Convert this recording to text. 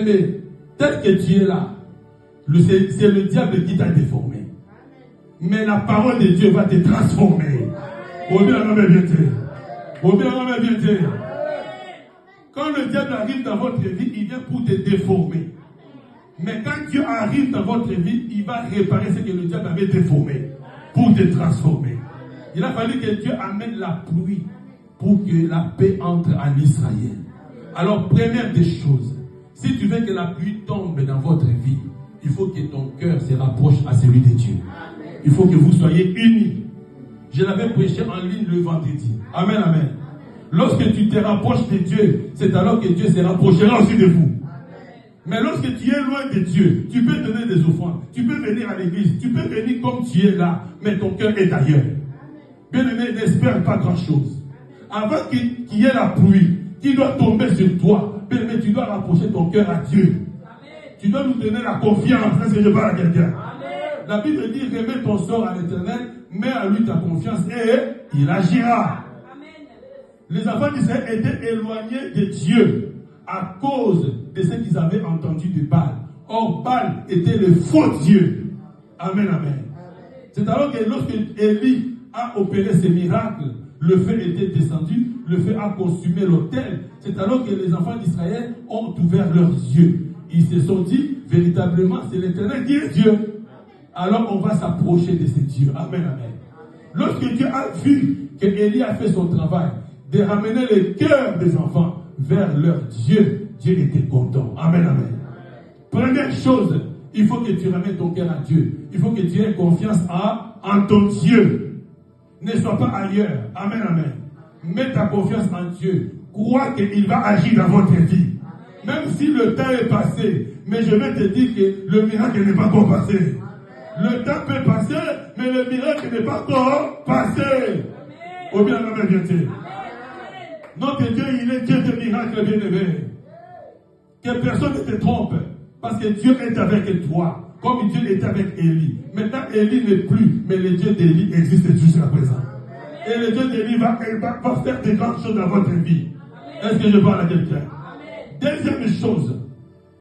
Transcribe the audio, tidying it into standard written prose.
Bien-aimé, tel que tu es là, c'est le diable qui t'a déformé. Mais la parole de Dieu va te transformer. Quand le diable arrive dans votre vie, il vient pour te déformer. Mais quand Dieu arrive dans votre vie, il va réparer ce que le diable avait déformé pour te transformer. Il a fallu que Dieu amène la pluie pour que la paix entre en Israël. Alors, première des choses, si tu veux que la pluie tombe dans votre vie, il faut que ton cœur se rapproche à celui de Dieu. Il faut que vous soyez unis. Je l'avais prêché en ligne le vendredi. Amen, amen. Lorsque tu te rapproches de Dieu, c'est alors que Dieu se rapprochera aussi de vous. Mais lorsque tu es loin de Dieu, tu peux donner des offrandes, tu peux venir à l'église, tu peux venir comme tu es là, mais ton cœur est ailleurs. Bien-aimé, n'espère pas grand-chose. Avant qu'il y ait la pluie qui doit tomber sur toi, bien-aimé, tu dois rapprocher ton cœur à Dieu. Tu dois nous donner la confiance. Est-ce que je parle à quelqu'un? La Bible dit, remets ton sort à l'Éternel, mets à lui ta confiance et il agira. Les enfants d'Israël étaient éloignés de Dieu à cause de ce qu'ils avaient entendu de Baal. Or, Baal était le faux Dieu. Amen, amen. C'est alors que lorsque Élie a opéré ces miracles, le feu était descendu, le feu a consumé l'autel. C'est alors que les enfants d'Israël ont ouvert leurs yeux. Ils se sont dit, véritablement, c'est l'Éternel qui est Dieu. Alors on va s'approcher de ce Dieu. Amen, amen. Lorsque Dieu a vu que Élie a fait son travail, de ramener le cœur des enfants vers leur Dieu, Dieu était content. Amen, amen. Première chose, il faut que tu ramènes ton cœur à Dieu. Il faut que tu aies confiance en ton Dieu. Ne sois pas ailleurs. Amen, amen. Mets ta confiance en Dieu. Crois qu'il va agir dans votre vie. Même si le temps est passé, mais je vais te dire que le miracle n'est pas encore passé. Le temps peut passer, mais le miracle n'est pas encore passé. Ou bien, amen, bien-aimé. Notre Dieu, il est Dieu de miracles, bien-aimé. Que personne ne te trompe. Parce que Dieu est avec toi. Comme Dieu était avec Élie. Maintenant, Élie n'est plus. Mais le Dieu d'Élie existe jusqu'à présent. Et le Dieu d'Élie va faire de grandes choses dans votre vie. Est-ce que je parle à quelqu'un? Deuxième chose.